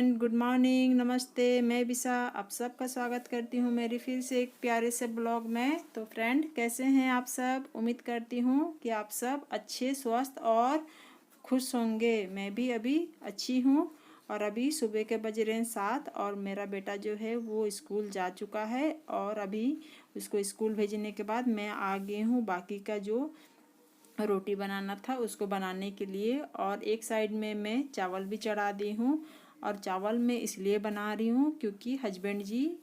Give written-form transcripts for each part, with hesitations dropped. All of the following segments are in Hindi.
गुड मॉर्निंग, नमस्ते। मैं विशा आप सबका स्वागत करती हूँ मेरी फिर से एक प्यारे से ब्लॉग में। तो फ्रेंड, कैसे हैं आप सब? उम्मीद करती हूँ कि आप सब अच्छे, स्वस्थ और खुश होंगे। मैं भी अभी अच्छी हूँ। और अभी सुबह के बज रहे हैं 7 और मेरा बेटा जो है वो स्कूल जा चुका है। और अभी उसको स्कूल भेजने के बाद मैं आ गई हूँ बाकी का जो रोटी बनाना था उसको बनाने के लिए। और एक साइड में मैं चावल भी चढ़ा दी हूँ। और चावल मैं इसलिए बना रही हूँ क्योंकि हस्बैंड जी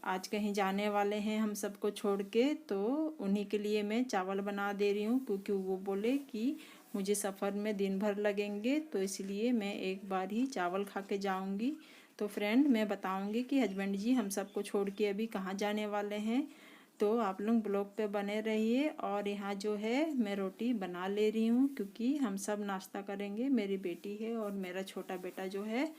आज कहीं जाने वाले हैं हम सबको छोड़ के, तो उन्हीं के लिए मैं चावल बना दे रही हूँ क्योंकि वो बोले कि मुझे सफ़र में दिन भर लगेंगे, तो इसलिए मैं एक बार ही चावल खा के जाऊँगी। तो फ्रेंड, मैं बताऊँगी कि हस्बैंड जी हम सबको छोड़ के अभी कहाँ जाने वाले हैं, तो आप लोग ब्लॉग पे बने रहिए। और यहाँ जो है मैं रोटी बना ले रही हूँ क्योंकि हम सब नाश्ता करेंगे। मेरी बेटी है और मेरा छोटा बेटा जो है,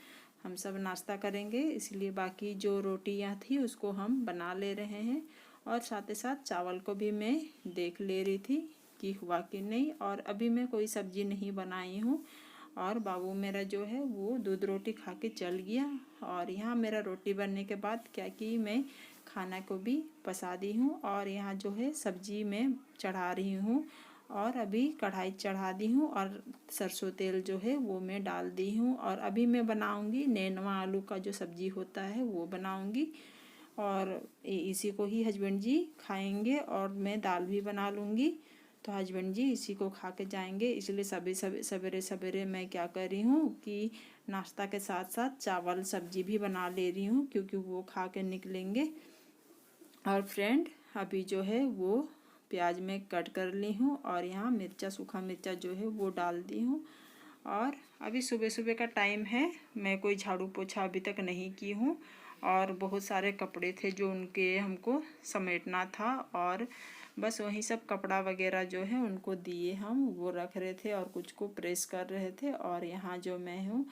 हम सब नाश्ता करेंगे, इसलिए बाकी जो रोटियाँ थी उसको हम बना ले रहे हैं। और साथ ही साथ चावल को भी मैं देख ले रही थी कि हुआ कि नहीं। और अभी मैं कोई सब्जी नहीं बनाई हूँ। और बाबू मेरा जो है वो दूध रोटी खा के चल गया। और यहाँ मेरा रोटी बनने के बाद क्या कि मैं खाना को भी पसा दी हूँ। और यहाँ जो है सब्जी में चढ़ा रही हूँ। और अभी कढ़ाई चढ़ा दी हूँ और सरसों तेल जो है वो मैं डाल दी हूँ। और अभी मैं बनाऊँगी नेनुआ आलू का जो सब्जी होता है वो बनाऊँगी। और इसी को ही हस्बैंड जी खाएंगे और मैं दाल भी बना लूँगी। तो हस्बैंड जी इसी को खा के जाएंगे, इसलिए सवेरे सवेरे मैं क्या कर रही हूँ कि नाश्ता के साथ साथ चावल सब्जी भी बना ले रही हूँ क्योंकि वो खा के निकलेंगे। और फ्रेंड, अभी जो है वो प्याज में कट कर ली हूँ और यहाँ मिर्चा, सूखा मिर्चा जो है वो डाल दी हूँ। और अभी सुबह सुबह का टाइम है, मैं कोई झाड़ू पोछा अभी तक नहीं की हूँ। और बहुत सारे कपड़े थे जो उनके हमको समेटना था, और बस वही सब कपड़ा वगैरह जो है उनको दिए हम वो रख रहे थे और कुछ को प्रेस कर रहे थे। और यहाँ जो मैं हूँ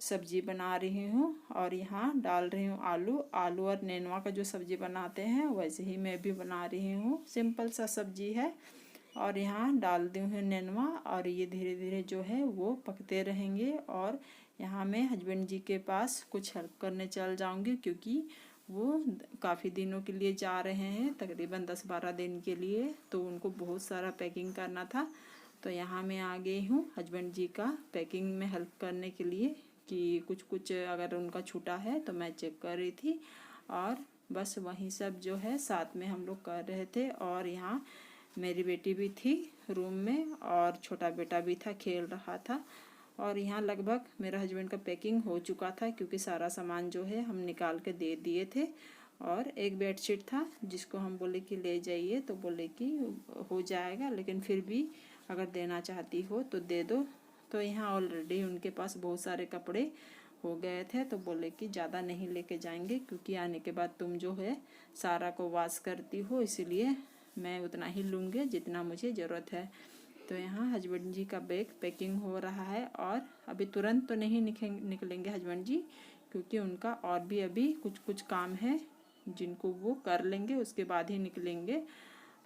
सब्जी बना रही हूँ और यहाँ डाल रही हूँ आलू। आलू और नेनुआ का जो सब्जी बनाते हैं वैसे ही मैं भी बना रही हूँ, सिंपल सा सब्जी है। और यहाँ डाल दी हूँ नेनुआ और ये धीरे धीरे जो है वो पकते रहेंगे। और यहाँ मैं हस्बैंड जी के पास कुछ हेल्प करने चल जाऊँगी क्योंकि वो काफ़ी दिनों के लिए जा रहे हैं, तकरीबन 10-12 दिन के लिए, तो उनको बहुत सारा पैकिंग करना था। तो यहाँ मैं आ गई हूँ हस्बैंड जी का पैकिंग में हेल्प करने के लिए कि कुछ कुछ अगर उनका छूटा है तो मैं चेक कर रही थी। और बस वही सब जो है साथ में हम लोग कर रहे थे। और यहाँ मेरी बेटी भी थी रूम में और छोटा बेटा भी था, खेल रहा था। और यहाँ लगभग मेरा हस्बैंड का पैकिंग हो चुका था क्योंकि सारा सामान जो है हम निकाल के दे दिए थे। और एक बेडशीट था जिसको हम बोले कि ले जाइए, तो बोले कि हो जाएगा, लेकिन फिर भी अगर देना चाहती हो तो दे दो। तो यहाँ ऑलरेडी उनके पास बहुत सारे कपड़े हो गए थे, तो बोले कि ज़्यादा नहीं लेके जाएंगे क्योंकि आने के बाद तुम जो है सारा को वॉश करती हो, इसीलिए मैं उतना ही लूँगी जितना मुझे ज़रूरत है। तो यहाँ हस्बैंड जी का बैग पैकिंग हो रहा है। और अभी तुरंत तो नहीं निकलेंगे हस्बैंड जी क्योंकि उनका और भी अभी कुछ कुछ काम है जिनको वो कर लेंगे, उसके बाद ही निकलेंगे।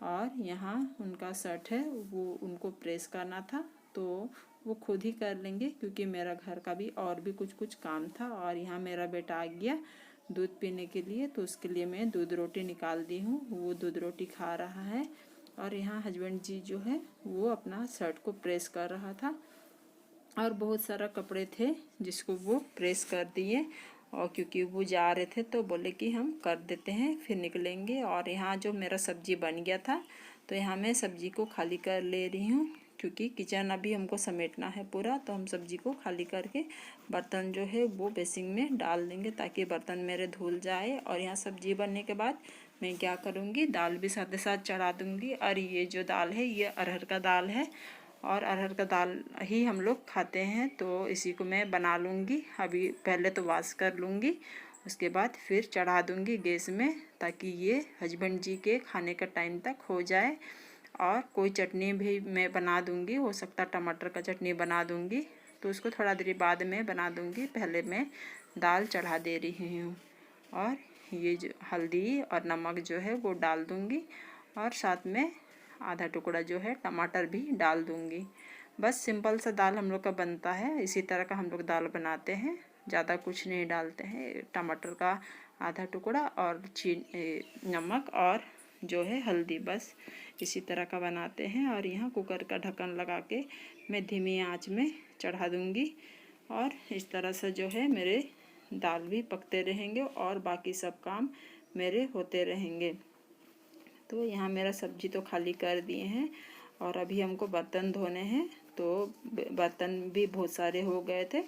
और यहाँ उनका शर्ट है वो उनको प्रेस करना था, तो वो खुद ही कर लेंगे क्योंकि मेरा घर का भी और भी कुछ कुछ काम था। और यहाँ मेरा बेटा आ गया दूध पीने के लिए, तो उसके लिए मैं दूध रोटी निकाल दी हूँ, वो दूध रोटी खा रहा है। और यहाँ हस्बैंड जी जो है वो अपना शर्ट को प्रेस कर रहा था। और बहुत सारा कपड़े थे जिसको वो प्रेस कर दिए, और क्योंकि वो जा रहे थे तो बोले कि हम कर देते हैं फिर निकलेंगे। और यहाँ जो मेरा सब्जी बन गया था तो यहाँ मैं सब्जी को खाली कर ले रही हूँ क्योंकि किचन अभी हमको समेटना है पूरा, तो हम सब्जी को खाली करके बर्तन जो है वो बेसिन में डाल देंगे ताकि बर्तन मेरे धुल जाए। और यहाँ सब्जी बनने के बाद मैं क्या करूँगी, दाल भी साथ साथ चढ़ा दूँगी। और ये जो दाल है ये अरहर का दाल है और अरहर का दाल ही हम लोग खाते हैं, तो इसी को मैं बना लूँगी। अभी पहले तो वॉश कर लूँगी, उसके बाद फिर चढ़ा दूँगी गैस में ताकि ये हस्बैंड जी के खाने का टाइम तक हो जाए। और कोई चटनी भी मैं बना दूँगी, हो सकता टमाटर का चटनी बना दूँगी, तो उसको थोड़ा देर बाद में बना दूँगी। पहले मैं दाल चढ़ा दे रही हूँ और ये जो हल्दी और नमक जो है वो डाल दूँगी और साथ में आधा टुकड़ा जो है टमाटर भी डाल दूँगी। बस सिंपल सा दाल हम लोग का बनता है, इसी तरह का हम लोग दाल बनाते हैं। ज़्यादा कुछ नहीं डालते हैं, टमाटर का आधा टुकड़ा और नमक और जो है हल्दी, बस इसी तरह का बनाते हैं। और यहाँ कुकर का ढक्कन लगा के मैं धीमी आंच में चढ़ा दूँगी और इस तरह से जो है मेरे दाल भी पकते रहेंगे और बाकी सब काम मेरे होते रहेंगे। तो यहाँ मेरा सब्जी तो खाली कर दिए हैं और अभी हमको बर्तन धोने हैं। तो बर्तन भी बहुत सारे हो गए थे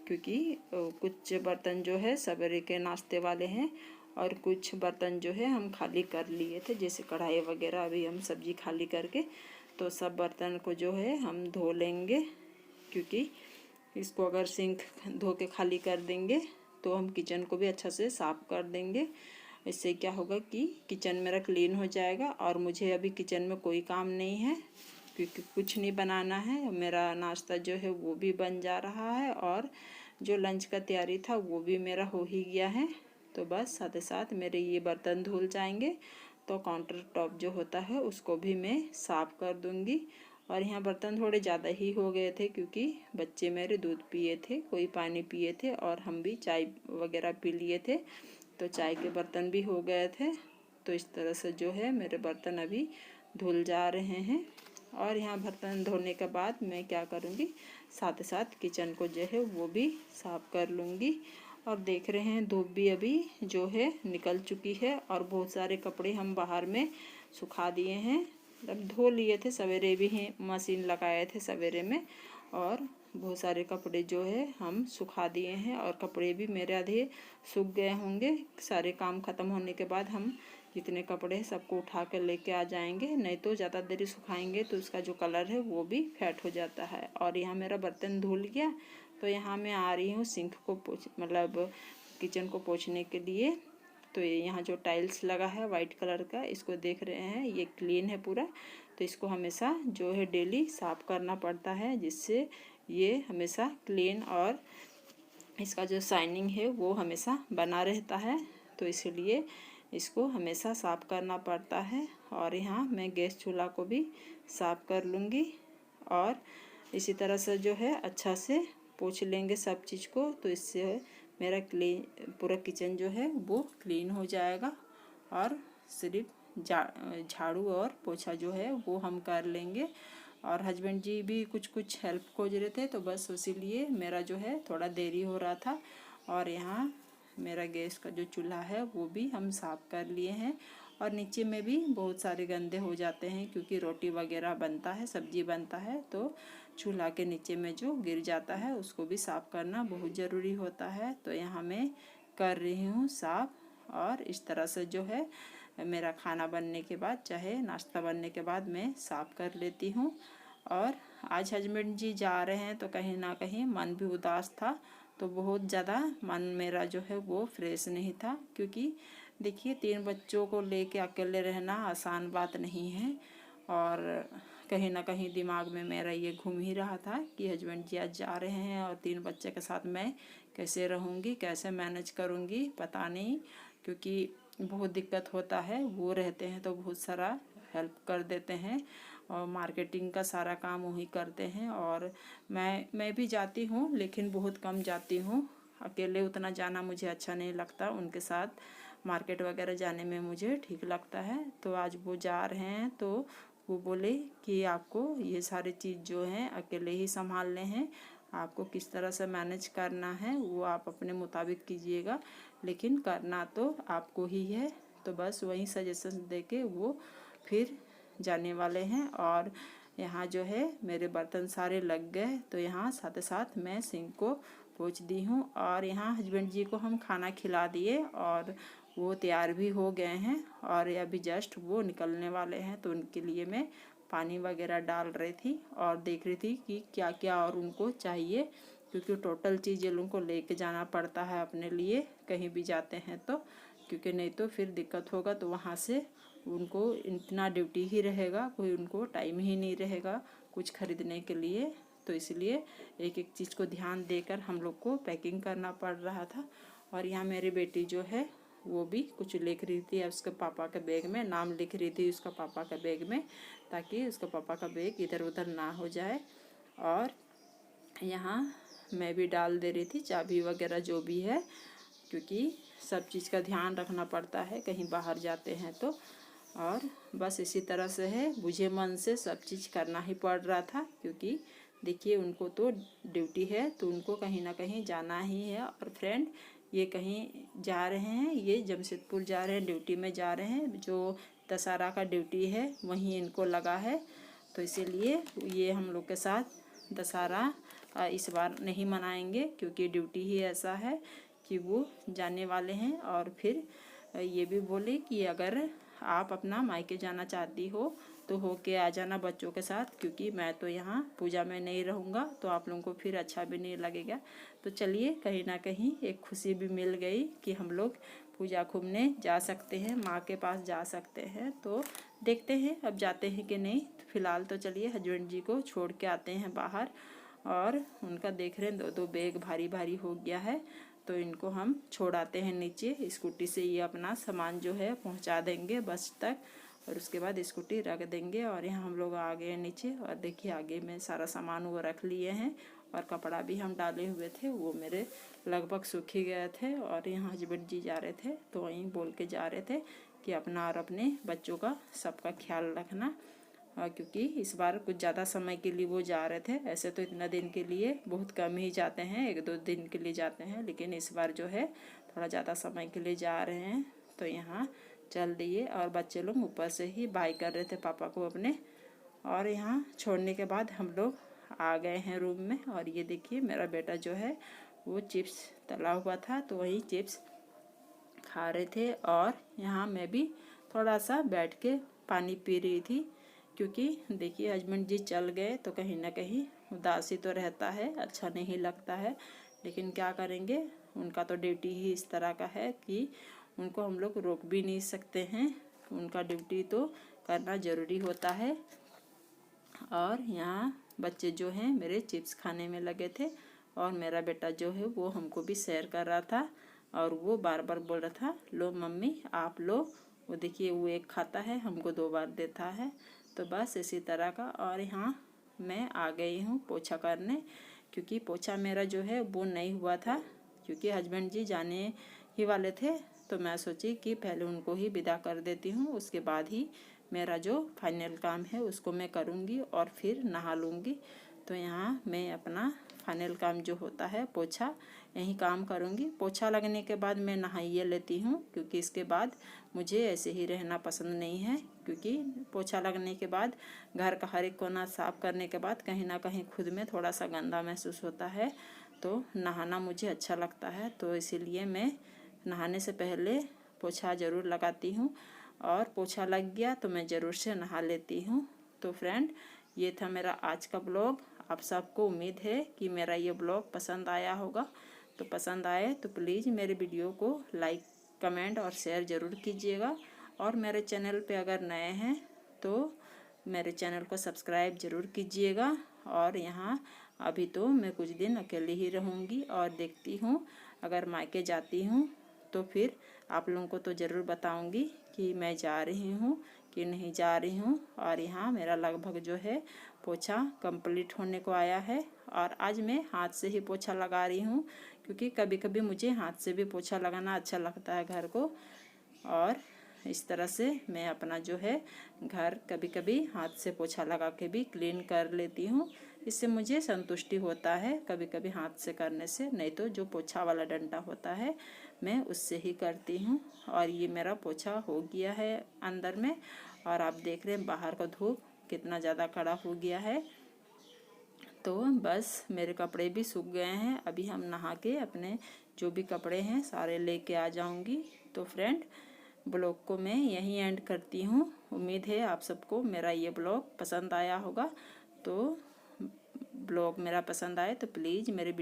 क्योंकि कुछ बर्तन जो है सवेरे के नाश्ते वाले हैं और कुछ बर्तन जो है हम खाली कर लिए थे, जैसे कढ़ाई वगैरह अभी हम सब्जी खाली करके तो सब बर्तन को जो है हम धो लेंगे, क्योंकि इसको अगर सिंक धो के खाली कर देंगे तो हम किचन को भी अच्छा से साफ़ कर देंगे। इससे क्या होगा कि किचन मेरा क्लीन हो जाएगा और मुझे अभी किचन में कोई काम नहीं है क्योंकि कुछ नहीं बनाना है। मेरा नाश्ता जो है वो भी बन जा रहा है और जो लंच का तैयारी था वो भी मेरा हो ही गया है। तो बस साथ ही साथ मेरे ये बर्तन धुल जाएंगे तो काउंटर टॉप जो होता है उसको भी मैं साफ़ कर दूँगी। और यहाँ बर्तन थोड़े ज़्यादा ही हो गए थे क्योंकि बच्चे मेरे दूध पिए थे, कोई पानी पिए थे और हम भी चाय वगैरह पी लिए थे, तो चाय के बर्तन भी हो गए थे। तो इस तरह से जो है मेरे बर्तन अभी धुल जा रहे हैं। और यहाँ बर्तन धोने के बाद मैं क्या करूँगी, साथ ही साथ किचन को जो है वो भी साफ़ कर लूँगी। और देख रहे हैं धूप भी अभी जो है निकल चुकी है और बहुत सारे कपड़े हम बाहर में सुखा दिए हैं, अब धो लिए थे, सवेरे भी हैं मशीन लगाए थे सवेरे में और बहुत सारे कपड़े जो है हम सुखा दिए हैं और कपड़े भी मेरे आधे सूख गए होंगे। सारे काम ख़त्म होने के बाद हम जितने कपड़े हैं सबको उठा कर लेके आ जाएंगे, नहीं तो ज़्यादा देरी सुखाएंगे तो उसका जो कलर है वो भी फैट हो जाता है। और यहाँ मेरा बर्तन धुल गया तो यहाँ मैं आ रही हूँ सिंक को मतलब किचन को पोंछने के लिए। तो यहाँ जो टाइल्स लगा है वाइट कलर का, इसको देख रहे हैं ये क्लीन है पूरा, तो इसको हमेशा जो है डेली साफ़ करना पड़ता है जिससे ये हमेशा क्लीन और इसका जो शाइनिंग है वो हमेशा बना रहता है, तो इसलिए इसको हमेशा साफ़ करना पड़ता है। और यहाँ मैं गैस चूल्हा को भी साफ़ कर लूँगी और इसी तरह से जो है अच्छा से पोंछ लेंगे सब चीज़ को, तो इससे मेरा पूरा किचन जो है वो क्लीन हो जाएगा। और सिर्फ झाड़ू और पोछा जो है वो हम कर लेंगे। और हस्बैंड जी भी कुछ हेल्प खोज रहे थे, तो बस इसीलिए मेरा जो है थोड़ा देरी हो रहा था। और यहाँ मेरा गैस का जो चूल्हा है वो भी हम साफ़ कर लिए हैं और नीचे में भी बहुत सारे गंदे हो जाते हैं क्योंकि रोटी वगैरह बनता है, सब्जी बनता है, तो चूल्हा के नीचे में जो गिर जाता है उसको भी साफ़ करना बहुत ज़रूरी होता है। तो यहाँ मैं कर रही हूँ साफ़। और इस तरह से जो है मेरा खाना बनने के बाद चाहे नाश्ता बनने के बाद मैं साफ़ कर लेती हूँ। और आज हस्बैंड जी जा रहे हैं तो कहीं ना कहीं मन भी उदास था, तो बहुत ज़्यादा मन मेरा जो है वो फ्रेश नहीं था क्योंकि देखिए 3 बच्चों को लेके अकेले रहना आसान बात नहीं है। और कहीं ना कहीं दिमाग में मेरा ये घूम ही रहा था कि हस्बैंड जी आज जा रहे हैं और 3 बच्चे के साथ मैं कैसे रहूँगी, कैसे मैनेज करूँगी, पता नहीं, क्योंकि बहुत दिक्कत होता है। वो रहते हैं तो बहुत सारा हेल्प कर देते हैं और मार्केटिंग का सारा काम वही करते हैं। और मैं भी जाती हूँ लेकिन बहुत कम जाती हूँ, अकेले उतना जाना मुझे अच्छा नहीं लगता, उनके साथ मार्केट वगैरह जाने में मुझे ठीक लगता है। तो आज वो जा रहे हैं तो वो बोले कि आपको ये सारी चीज़ जो हैं अकेले ही संभालने हैं, आपको किस तरह से मैनेज करना है वो आप अपने मुताबिक कीजिएगा, लेकिन करना तो आपको ही है। तो बस वही सजेशन दे के वो फिर जाने वाले हैं। और यहाँ जो है मेरे बर्तन सारे लग गए तो यहाँ साथ साथ मैं सिंक को पोंछ दी हूँ। और यहाँ हस्बैंड जी को हम खाना खिला दिए और वो तैयार भी हो गए हैं और अभी जस्ट वो निकलने वाले हैं, तो उनके लिए मैं पानी वगैरह डाल रही थी और देख रही थी कि क्या क्या और उनको चाहिए, क्योंकि टोटल चीज़ लोगों को लेके जाना पड़ता है अपने लिए कहीं भी जाते हैं तो, क्योंकि नहीं तो फिर दिक्कत होगा। तो वहाँ से उनको इतना ड्यूटी ही रहेगा, कोई उनको टाइम ही नहीं रहेगा कुछ खरीदने के लिए, तो इसलिए एक एक चीज़ को ध्यान देकर हम लोग को पैकिंग करना पड़ रहा था। और यहाँ मेरी बेटी जो है वो भी कुछ लिख रही थी उसके पापा के बैग में, नाम लिख रही थी उसका पापा के बैग में, ताकि उसका पापा का बैग इधर उधर ना हो जाए। और यहाँ मैं भी डाल दे रही थी चाबी वगैरह जो भी है, क्योंकि सब चीज़ का ध्यान रखना पड़ता है कहीं बाहर जाते हैं तो। और बस इसी तरह से है, बुझे मन से सब चीज़ करना ही पड़ रहा था, क्योंकि देखिए उनको तो ड्यूटी है तो उनको कहीं ना कहीं जाना ही है। और फ्रेंड ये कहीं जा रहे हैं, ये जमशेदपुर जा रहे हैं, ड्यूटी में जा रहे हैं, जो दशहरा का ड्यूटी है वहीं इनको लगा है। तो इसीलिए ये हम लोग के साथ दशहरा इस बार नहीं मनाएंगे, क्योंकि ड्यूटी ही ऐसा है कि वो जाने वाले हैं। और फिर ये भी बोले कि अगर आप अपना मायके जाना चाहती हो तो होके आ जाना बच्चों के साथ, क्योंकि मैं तो यहाँ पूजा में नहीं रहूँगा तो आप लोगों को फिर अच्छा भी नहीं लगेगा। तो चलिए कहीं ना कहीं एक खुशी भी मिल गई कि हम लोग पूजा घूमने जा सकते हैं, माँ के पास जा सकते हैं। तो देखते हैं अब जाते हैं कि नहीं। तो फिलहाल तो चलिए हस्बैंड जी को छोड़ के आते हैं बाहर, और उनका देख रहे हैं 2-2 बैग भारी भारी हो गया है। तो इनको हम छोड़ आते हैं नीचे, स्कूटी से ये अपना सामान जो है पहुंचा देंगे बस तक, और उसके बाद स्कूटी रख देंगे। और यहाँ हम लोग आ गए नीचे, और देखिए आगे में सारा सामान वो रख लिए हैं, और कपड़ा भी हम डाले हुए थे, वो मेरे लगभग सूख ही गए थे। और यहाँ हस्बैंड जी जा रहे थे तो वहीं बोल के जा रहे थे कि अपना और अपने बच्चों का सबका ख्याल रखना, क्योंकि इस बार कुछ ज़्यादा समय के लिए वो जा रहे थे। ऐसे तो इतना दिन के लिए बहुत कम ही जाते हैं, 1-2 दिन के लिए जाते हैं, लेकिन इस बार जो है थोड़ा ज़्यादा समय के लिए जा रहे हैं। तो यहाँ चल दिए, और बच्चे लोग ऊपर से ही बाय कर रहे थे पापा को अपने। और यहाँ छोड़ने के बाद हम लोग आ गए हैं रूम में, और ये देखिए मेरा बेटा जो है वो चिप्स तला हुआ था तो वही चिप्स खा रहे थे। और यहाँ मैं भी थोड़ा सा बैठ के पानी पी रही थी, क्योंकि देखिए हस्बैंड जी चल गए तो कहीं ना कहीं उदासी तो रहता है, अच्छा नहीं लगता है, लेकिन क्या करेंगे, उनका तो ड्यूटी ही इस तरह का है कि उनको हम लोग रोक भी नहीं सकते हैं, उनका ड्यूटी तो करना ज़रूरी होता है। और यहाँ बच्चे जो हैं मेरे चिप्स खाने में लगे थे, और मेरा बेटा जो है वो हमको भी शेयर कर रहा था, और वो बार बार बोल रहा था लो मम्मी आप लो। वो देखिए वो एक खाता है, हमको 2 बार देता है। तो बस इसी तरह का। और यहाँ मैं आ गई हूँ पोछा करने, क्योंकि पोछा मेरा जो है वो नहीं हुआ था, क्योंकि हस्बैंड जी जाने ही वाले थे। तो मैं सोची कि पहले उनको ही विदा कर देती हूँ, उसके बाद ही मेरा जो फाइनल काम है उसको मैं करूँगी और फिर नहा लूँगी। तो यहाँ मैं अपना फाइनल काम जो होता है पोछा यही काम करूँगी। पोछा लगने के बाद मैं नहाइए लेती हूँ, क्योंकि इसके बाद मुझे ऐसे ही रहना पसंद नहीं है, क्योंकि पोछा लगने के बाद घर का हर एक कोना साफ करने के बाद कहीं ना कहीं खुद में थोड़ा सा गंदा महसूस होता है, तो नहाना मुझे अच्छा लगता है। तो इसीलिए मैं नहाने से पहले पोछा ज़रूर लगाती हूँ, और पोछा लग गया तो मैं ज़रूर से नहा लेती हूँ। तो फ्रेंड ये था मेरा आज का ब्लॉग। आप सबको उम्मीद है कि मेरा ये ब्लॉग पसंद आया होगा। तो पसंद आए तो प्लीज़ मेरे वीडियो को लाइक कमेंट और शेयर ज़रूर कीजिएगा, और मेरे चैनल पे अगर नए हैं तो मेरे चैनल को सब्सक्राइब ज़रूर कीजिएगा। और यहाँ अभी तो मैं कुछ दिन अकेले ही रहूँगी, और देखती हूँ अगर मायके जाती हूँ तो फिर आप लोगों को तो ज़रूर बताऊँगी कि मैं जा रही हूँ कि नहीं जा रही हूँ। और यहाँ मेरा लगभग जो है पोछा कंप्लीट होने को आया है, और आज मैं हाथ से ही पोछा लगा रही हूँ, क्योंकि कभी कभी मुझे हाथ से भी पोछा लगाना अच्छा लगता है घर को। और इस तरह से मैं अपना जो है घर कभी कभी हाथ से पोछा लगा के भी क्लीन कर लेती हूँ। इससे मुझे संतुष्टि होता है कभी कभी हाथ से करने से, नहीं तो जो पोछा वाला डंडा होता है मैं उससे ही करती हूँ। और ये मेरा पोछा हो गया है अंदर में, और आप देख रहे हैं बाहर का धूप कितना ज़्यादा कड़ा हो गया है। तो बस मेरे कपड़े भी सूख गए हैं, अभी हम नहा के अपने जो भी कपड़े हैं सारे लेके आ जाऊंगी। तो फ्रेंड ब्लॉग को मैं यहीं एंड करती हूँ। उम्मीद है आप सबको मेरा ये ब्लॉग पसंद आया होगा। तो ब्लॉग मेरा पसंद आए तो प्लीज़ मेरे